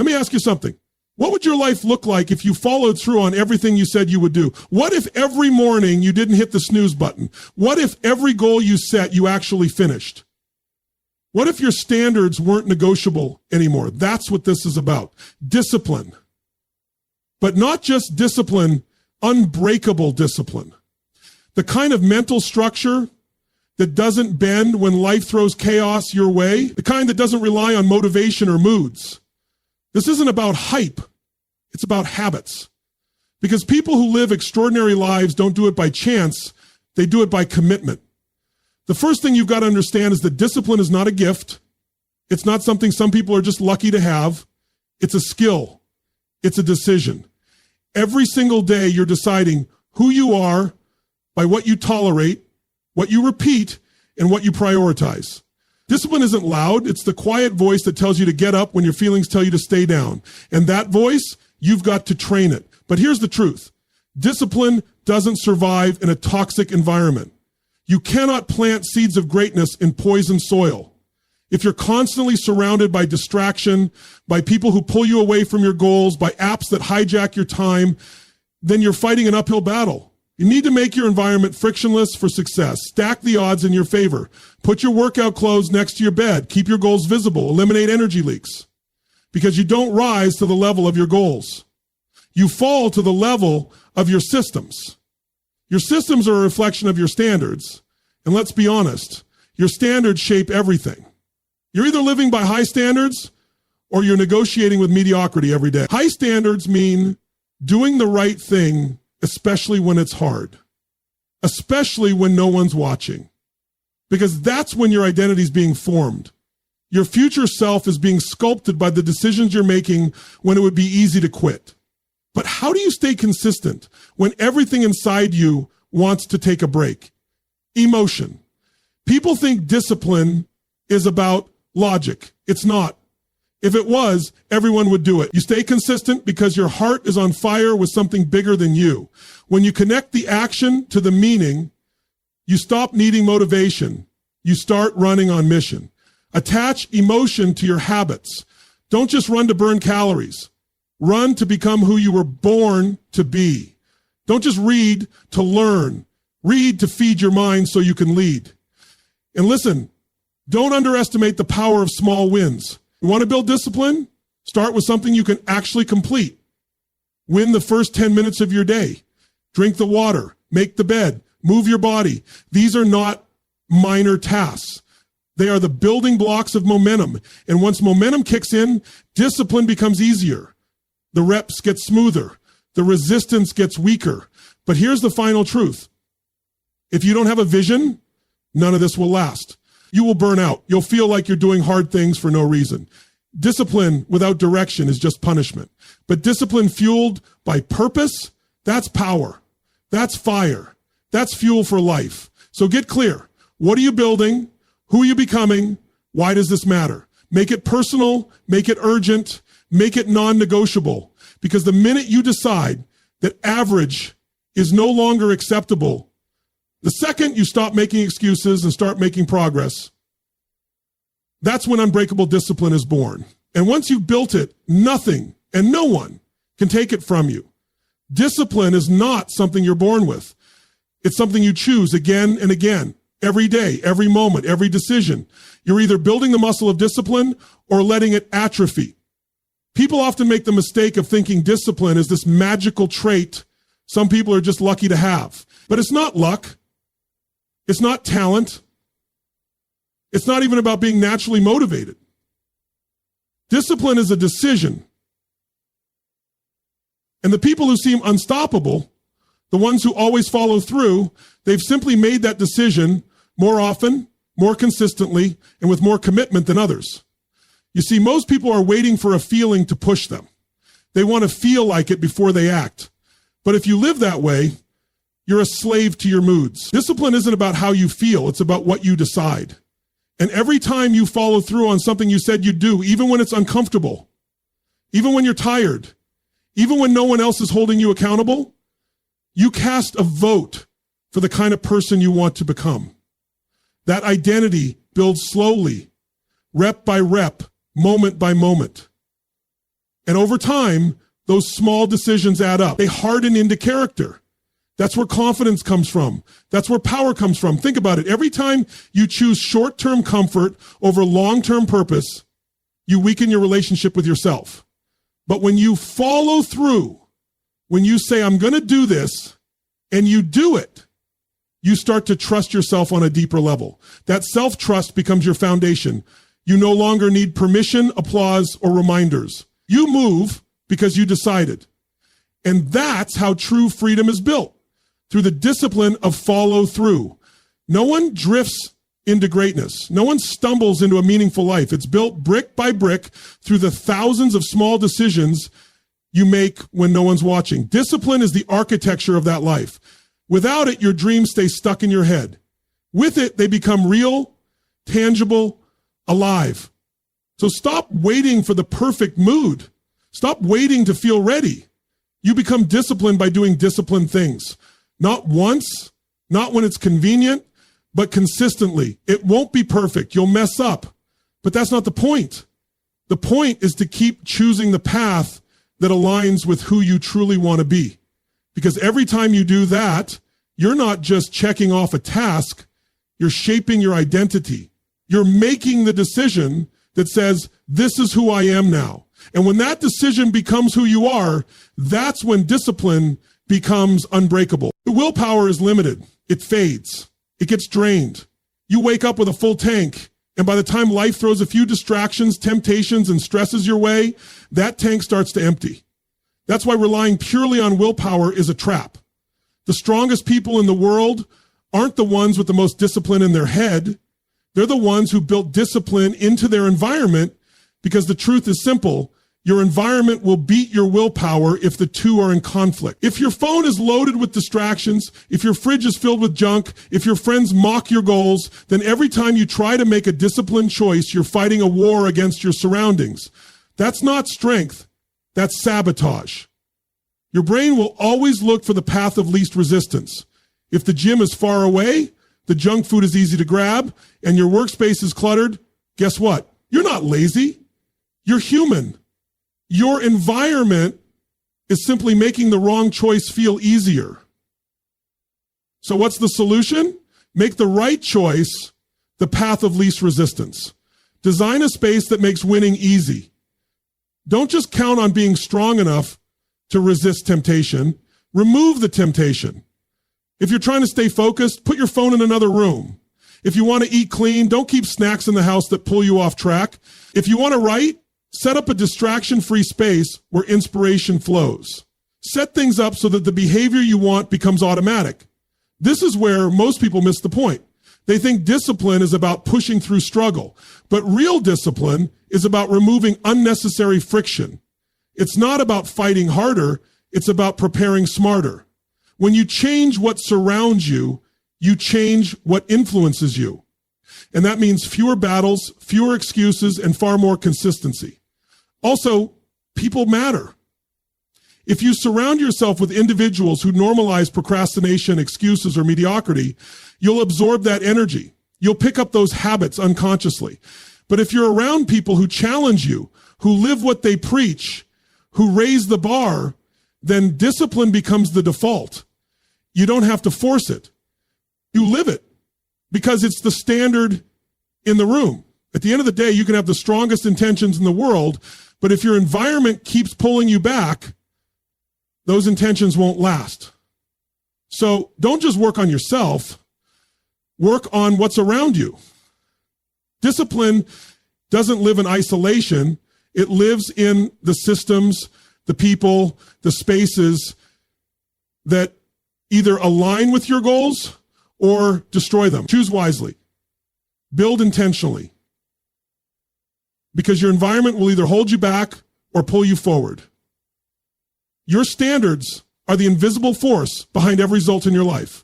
Let me ask you something. What would your life look like if you followed through on everything you said you would do? What if every morning you didn't hit the snooze button? What if every goal you set you actually finished? What if your standards weren't negotiable anymore? That's what this is about. Discipline. But not just discipline, unbreakable discipline. The kind of mental structure that doesn't bend when life throws chaos your way. The kind that doesn't rely on motivation or moods. This isn't about hype. It's about habits. Because people who live extraordinary lives don't do it by chance. They do it by commitment. The first thing you've got to understand is that discipline is not a gift. It's not something some people are just lucky to have. It's a skill. It's a decision. Every single day you're deciding who you are by what you tolerate, what you repeat, and what you prioritize. Discipline isn't loud. It's the quiet voice that tells you to get up when your feelings tell you to stay down. And that voice, you've got to train it. But here's the truth. Discipline doesn't survive in a toxic environment. You cannot plant seeds of greatness in poison soil. If you're constantly surrounded by distraction, by people who pull you away from your goals, by apps that hijack your time, then you're fighting an uphill battle. You need to make your environment frictionless for success. Stack the odds in your favor. Put your workout clothes next to your bed. Keep your goals visible. Eliminate energy leaks. Because you don't rise to the level of your goals. You fall to the level of your systems. Your systems are a reflection of your standards. And let's be honest, your standards shape everything. You're either living by high standards or you're negotiating with mediocrity every day. High standards mean doing the right thing, especially when it's hard, especially when no one's watching, because that's when your identity is being formed. Your future self is being sculpted by the decisions you're making when it would be easy to quit. But how do you stay consistent when everything inside you wants to take a break? Emotion. People think discipline is about logic. It's not. If it was, everyone would do it. You stay consistent because your heart is on fire with something bigger than you. When you connect the action to the meaning, you stop needing motivation. You start running on mission. Attach emotion to your habits. Don't just run to burn calories. Run to become who you were born to be. Don't just read to learn. Read to feed your mind so you can lead. And listen, don't underestimate the power of small wins. You want to build discipline? Start with something you can actually complete. Win the first 10 minutes of your day. Drink the water. Make the bed. Move your body. These are not minor tasks. They are the building blocks of momentum. And once momentum kicks in, discipline becomes easier. The reps get smoother. The resistance gets weaker. But here's the final truth. If you don't have a vision, none of this will last. You will burn out. You'll feel like you're doing hard things for no reason. Discipline without direction is just punishment. But discipline fueled by purpose, that's power. That's fire. That's fuel for life. So get clear. What are you building? Who are you becoming? Why does this matter? Make it personal. Make it urgent. Make it non-negotiable. Because the minute you decide that average is no longer acceptable, the second you stop making excuses and start making progress, that's when unbreakable discipline is born. And once you've built it, nothing and no one can take it from you. Discipline is not something you're born with. It's something you choose again and again, every day, every moment, every decision. You're either building the muscle of discipline or letting it atrophy. People often make the mistake of thinking discipline is this magical trait some people are just lucky to have. But it's not luck. It's not talent. It's not even about being naturally motivated. Discipline is a decision. And the people who seem unstoppable, the ones who always follow through, they've simply made that decision more often, more consistently, and with more commitment than others. You see, most people are waiting for a feeling to push them. They want to feel like it before they act. But if you live that way, you're a slave to your moods. Discipline isn't about how you feel. It's about what you decide. And every time you follow through on something you said you'd do, even when it's uncomfortable, even when you're tired, even when no one else is holding you accountable, you cast a vote for the kind of person you want to become. That identity builds slowly, rep by rep, moment by moment. And over time, those small decisions add up. They harden into character. That's where confidence comes from. That's where power comes from. Think about it. Every time you choose short-term comfort over long-term purpose, you weaken your relationship with yourself. But when you follow through, when you say, I'm going to do this, and you do it, you start to trust yourself on a deeper level. That self-trust becomes your foundation. You no longer need permission, applause, or reminders. You move because you decided. And that's how true freedom is built, through the discipline of follow through. No one drifts into greatness. No one stumbles into a meaningful life. It's built brick by brick through the thousands of small decisions you make when no one's watching. Discipline is the architecture of that life. Without it, your dreams stay stuck in your head. With it, they become real, tangible, alive. So stop waiting for the perfect mood. Stop waiting to feel ready. You become disciplined by doing disciplined things. Not once, not when it's convenient, but consistently. It won't be perfect. You'll mess up. But that's not the point. The point is to keep choosing the path that aligns with who you truly want to be. Because every time you do that, you're not just checking off a task, you're shaping your identity. You're making the decision that says, this is who I am now. And when that decision becomes who you are, that's when discipline becomes unbreakable. The willpower is limited. It fades. It gets drained. You wake up with a full tank, and by the time life throws a few distractions, temptations, and stresses your way, that tank starts to empty. That's why relying purely on willpower is a trap. The strongest people in the world aren't the ones with the most discipline in their head. They're the ones who built discipline into their environment, because the truth is simple. Your environment will beat your willpower if the two are in conflict. If your phone is loaded with distractions, if your fridge is filled with junk, if your friends mock your goals, then every time you try to make a disciplined choice, you're fighting a war against your surroundings. That's not strength. That's sabotage. Your brain will always look for the path of least resistance. If the gym is far away, the junk food is easy to grab, and your workspace is cluttered, guess what? You're not lazy. You're human. Your environment is simply making the wrong choice feel easier. So what's the solution? Make the right choice the path of least resistance. Design a space that makes winning easy. Don't just count on being strong enough to resist temptation. Remove the temptation. If you're trying to stay focused, put your phone in another room. If you want to eat clean, don't keep snacks in the house that pull you off track. If you want to write, set up a distraction-free space where inspiration flows. Set things up so that the behavior you want becomes automatic. This is where most people miss the point. They think discipline is about pushing through struggle, but real discipline is about removing unnecessary friction. It's not about fighting harder, it's about preparing smarter. When you change what surrounds you, you change what influences you. And that means fewer battles, fewer excuses, and far more consistency. Also, people matter. If you surround yourself with individuals who normalize procrastination, excuses, or mediocrity, you'll absorb that energy. You'll pick up those habits unconsciously. But if you're around people who challenge you, who live what they preach, who raise the bar, then discipline becomes the default. You don't have to force it. You live it because it's the standard in the room. At the end of the day, you can have the strongest intentions in the world, but if your environment keeps pulling you back, those intentions won't last. So don't just work on yourself, work on what's around you. Discipline doesn't live in isolation. It lives in the systems, the people, the spaces that either align with your goals or destroy them. Choose wisely. Build intentionally. Because your environment will either hold you back or pull you forward. Your standards are the invisible force behind every result in your life.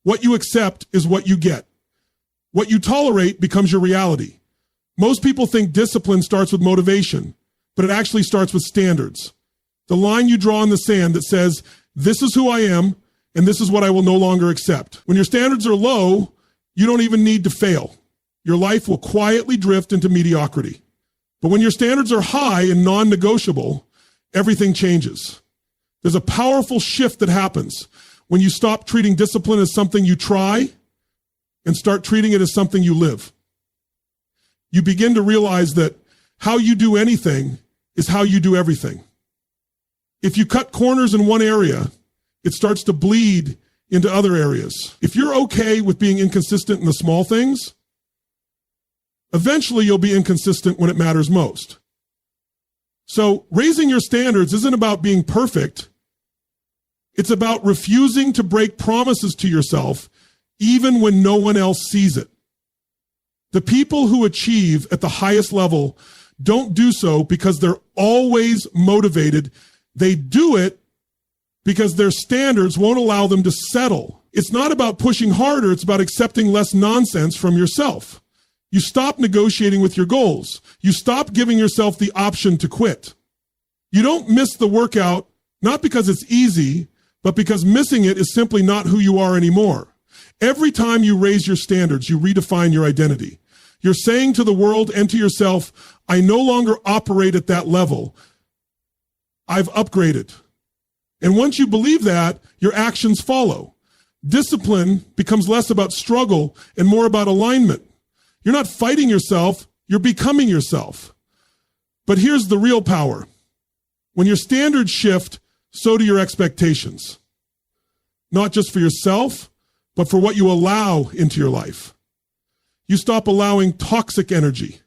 What you accept is what you get. What you tolerate becomes your reality. Most people think discipline starts with motivation, but it actually starts with standards. The line you draw in the sand that says, this is who I am, and this is what I will no longer accept. When your standards are low, you don't even need to fail. Your life will quietly drift into mediocrity. But when your standards are high and non-negotiable, everything changes. There's a powerful shift that happens when you stop treating discipline as something you try and start treating it as something you live. You begin to realize that how you do anything is how you do everything. If you cut corners in one area, it starts to bleed into other areas. If you're okay with being inconsistent in the small things, eventually you'll be inconsistent when it matters most. So raising your standards isn't about being perfect. It's about refusing to break promises to yourself even when no one else sees it. The people who achieve at the highest level don't do so because they're always motivated. They do it because their standards won't allow them to settle. It's not about pushing harder. It's about accepting less nonsense from yourself. You stop negotiating with your goals. You stop giving yourself the option to quit. You don't miss the workout, not because it's easy, but because missing it is simply not who you are anymore. Every time you raise your standards, you redefine your identity. You're saying to the world and to yourself, I no longer operate at that level. I've upgraded. And once you believe that, your actions follow. Discipline becomes less about struggle and more about alignment. You're not fighting yourself, you're becoming yourself. But here's the real power. When your standards shift, so do your expectations. Not just for yourself, but for what you allow into your life. You stop allowing toxic energy.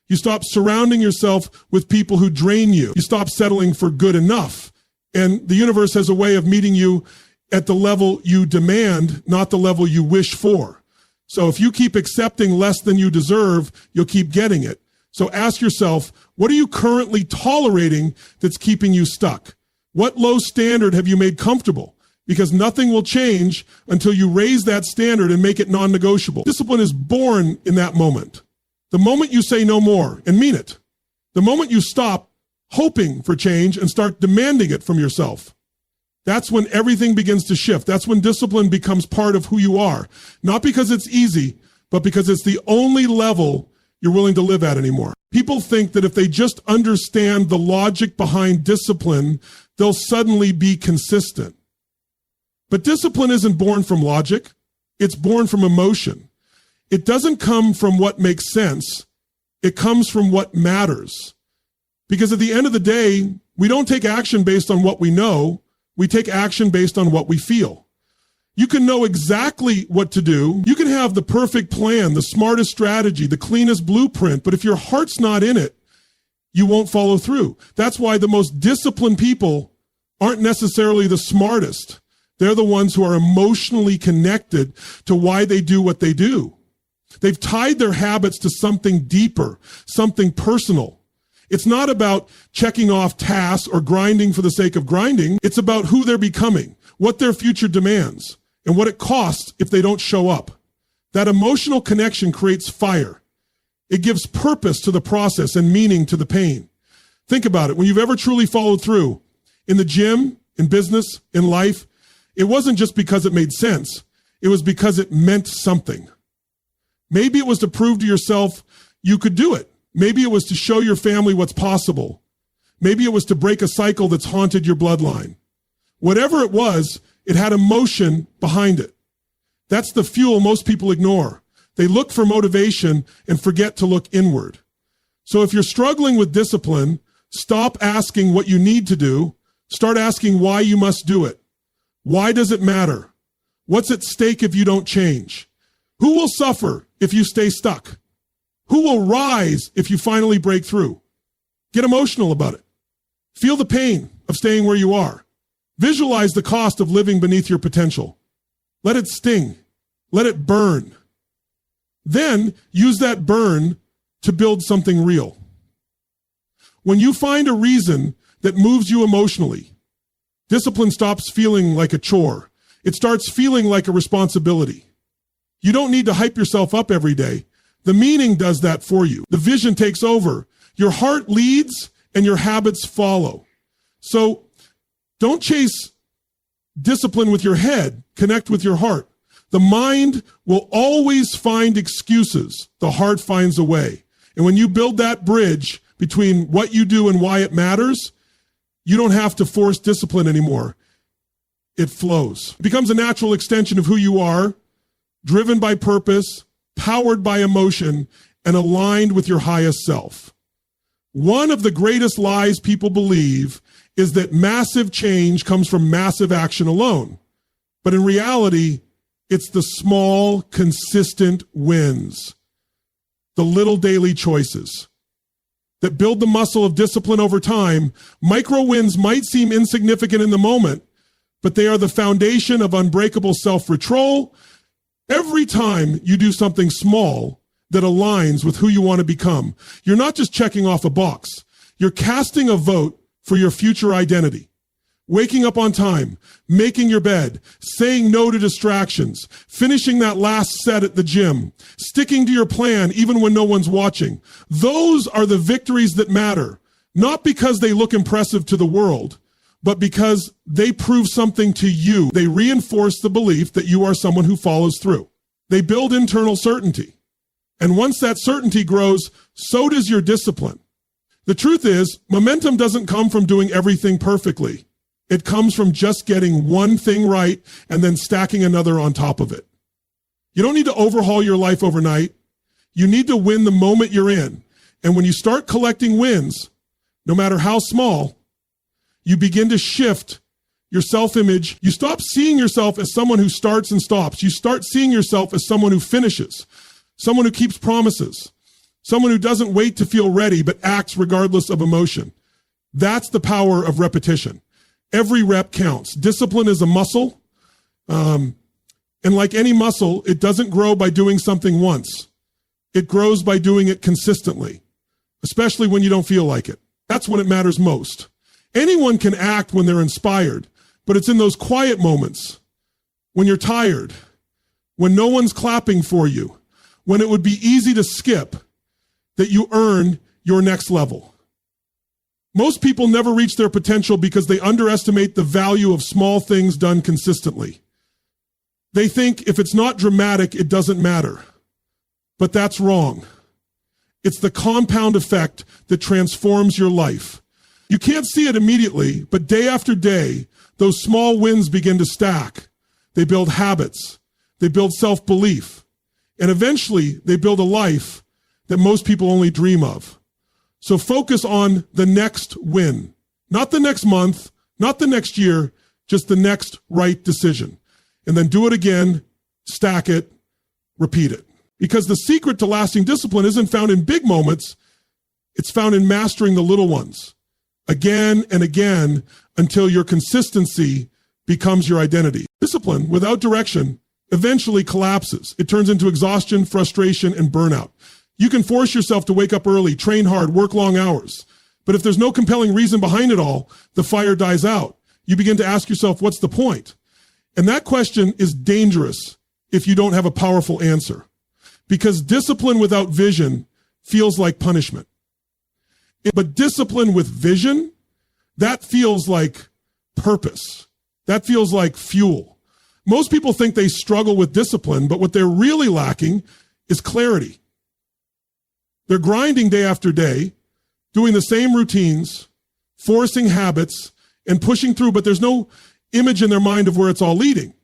You stop surrounding yourself with people who drain you. You stop settling for good enough. And the universe has a way of meeting you at the level you demand, not the level you wish for. So if you keep accepting less than you deserve, you'll keep getting it. So ask yourself, what are you currently tolerating that's keeping you stuck? What low standard have you made comfortable? Because nothing will change until you raise that standard and make it non-negotiable. Discipline is born in that moment. The moment you say no more and mean it. The moment you stop hoping for change and start demanding it from yourself. That's when everything begins to shift. That's when discipline becomes part of who you are. Not because it's easy, but because it's the only level you're willing to live at anymore. People think that if they just understand the logic behind discipline, they'll suddenly be consistent. But discipline isn't born from logic. It's born from emotion. It doesn't come from what makes sense. It comes from what matters. Because at the end of the day, we don't take action based on what we know. We take action based on what we feel. You can know exactly what to do. You can have the perfect plan, the smartest strategy, the cleanest blueprint. But if your heart's not in it, you won't follow through. That's why the most disciplined people aren't necessarily the smartest. They're the ones who are emotionally connected to why they do what they do. They've tied their habits to something deeper, something personal. It's not about checking off tasks or grinding for the sake of grinding. It's about who they're becoming, what their future demands, and what it costs if they don't show up. That emotional connection creates fire. It gives purpose to the process and meaning to the pain. Think about it. When you've ever truly followed through, in the gym, in business, in life, it wasn't just because it made sense. It was because it meant something. Maybe it was to prove to yourself you could do it. Maybe it was to show your family what's possible. Maybe it was to break a cycle that's haunted your bloodline. Whatever it was, it had emotion behind it. That's the fuel most people ignore. They look for motivation and forget to look inward. So if you're struggling with discipline, stop asking what you need to do. Start asking why you must do it. Why does it matter? What's at stake if you don't change? Who will suffer if you stay stuck? Who will rise if you finally break through? Get emotional about it. Feel the pain of staying where you are. Visualize the cost of living beneath your potential. Let it sting. Let it burn. Then use that burn to build something real. When you find a reason that moves you emotionally, discipline stops feeling like a chore. It starts feeling like a responsibility. You don't need to hype yourself up every day. The meaning does that for you. The vision takes over. Your heart leads and your habits follow. So don't chase discipline with your head. Connect with your heart. The mind will always find excuses. The heart finds a way. And when you build that bridge between what you do and why it matters, You don't have to force discipline anymore. It flows. It becomes a natural extension of who you are, driven by purpose, powered by emotion, and aligned with your highest self. One of the greatest lies people believe is that massive change comes from massive action alone. But in reality, it's the small, consistent wins, the little daily choices that build the muscle of discipline over time. Micro wins might seem insignificant in the moment, but they are the foundation of unbreakable self-control. Every time you do something small that aligns with who you want to become, you're not just checking off a box. You're casting a vote for your future identity. Waking up on time, making your bed, saying no to distractions, finishing that last set at the gym, sticking to your plan even when no one's watching. Those are the victories that matter, not because they look impressive to the world, but because they prove something to you. They reinforce the belief that you are someone who follows through. They build internal certainty. And once that certainty grows, so does your discipline. The truth is, momentum doesn't come from doing everything perfectly. It comes from just getting one thing right and then stacking another on top of it. You don't need to overhaul your life overnight. You need to win the moment you're in. And when you start collecting wins, no matter how small, you begin to shift your self-image. You stop seeing yourself as someone who starts and stops. You start seeing yourself as someone who finishes, someone who keeps promises, someone who doesn't wait to feel ready but acts regardless of emotion. That's the power of repetition. Every rep counts. Discipline is a muscle. And like any muscle, it doesn't grow by doing something once. It grows by doing it consistently, especially when you don't feel like it. That's when it matters most. Anyone can act when they're inspired, but it's in those quiet moments, when you're tired, when no one's clapping for you, when it would be easy to skip, that you earn your next level. Most people never reach their potential because they underestimate the value of small things done consistently. They think if it's not dramatic, it doesn't matter. But that's wrong. It's the compound effect that transforms your life. You can't see it immediately, but day after day, those small wins begin to stack. They build habits. They build self-belief. And eventually, they build a life that most people only dream of. So focus on the next win, not the next month, not the next year, just the next right decision. And then do it again, stack it, repeat it. Because the secret to lasting discipline isn't found in big moments. It's found in mastering the little ones again and again until your consistency becomes your identity. Discipline without direction eventually collapses. It turns into exhaustion, frustration, and burnout. You can force yourself to wake up early, train hard, work long hours. But if there's no compelling reason behind it all, the fire dies out. You begin to ask yourself, what's the point? And that question is dangerous if you don't have a powerful answer. Because discipline without vision feels like punishment. But discipline with vision, that feels like purpose. That feels like fuel. Most people think they struggle with discipline, but what they're really lacking is clarity. They're grinding day after day, doing the same routines, forcing habits, and pushing through, but there's no image in their mind of where it's all leading.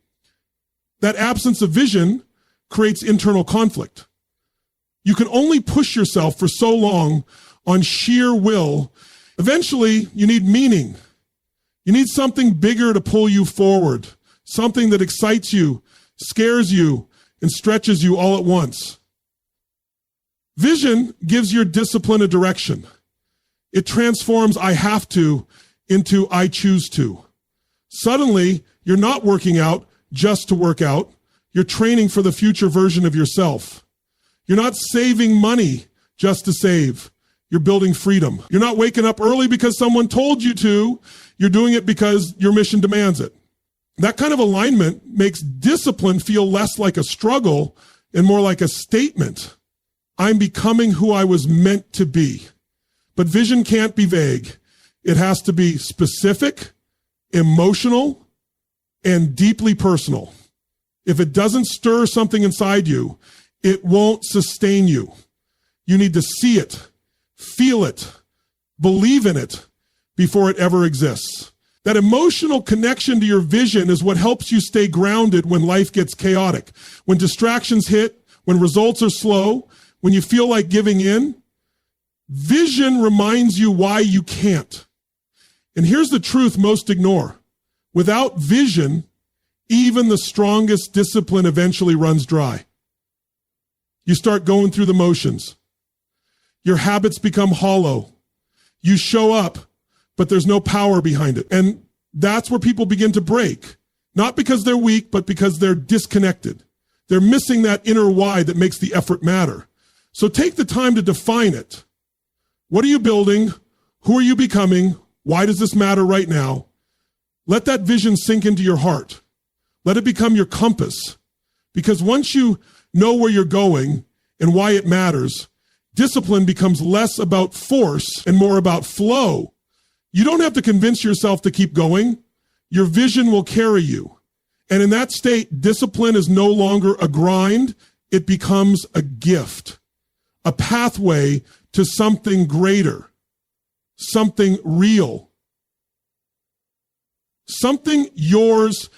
That absence of vision creates internal conflict. You can only push yourself for so long on sheer will. Eventually, you need meaning. You need something bigger to pull you forward, something that excites you, scares you, and stretches you all at once. Vision gives your discipline a direction. It transforms I have to into I choose to. Suddenly, you're not working out just to work out. You're training for the future version of yourself. You're not saving money just to save. You're building freedom. You're not waking up early because someone told you to. You're doing it because your mission demands it. That kind of alignment makes discipline feel less like a struggle and more like a statement. I'm becoming who I was meant to be. But vision can't be vague. It has to be specific, emotional, and deeply personal. If it doesn't stir something inside you, it won't sustain you. You need to see it, feel it, believe in it, before it ever exists. That emotional connection to your vision is what helps you stay grounded when life gets chaotic. When distractions hit, when results are slow, when you feel like giving in, vision reminds you why you can't. And here's the truth most ignore. Without vision, even the strongest discipline eventually runs dry. You start going through the motions. Your habits become hollow. You show up, but there's no power behind it. And that's where people begin to break. Not because they're weak, but because they're disconnected. They're missing that inner why that makes the effort matter. So take the time to define it. What are you building? Who are you becoming? Why does this matter right now? Let that vision sink into your heart. Let it become your compass. Because once you know where you're going and why it matters, discipline becomes less about force and more about flow. You don't have to convince yourself to keep going. Your vision will carry you. And in that state, discipline is no longer a grind. It becomes a gift, a pathway to something greater, something real, something yours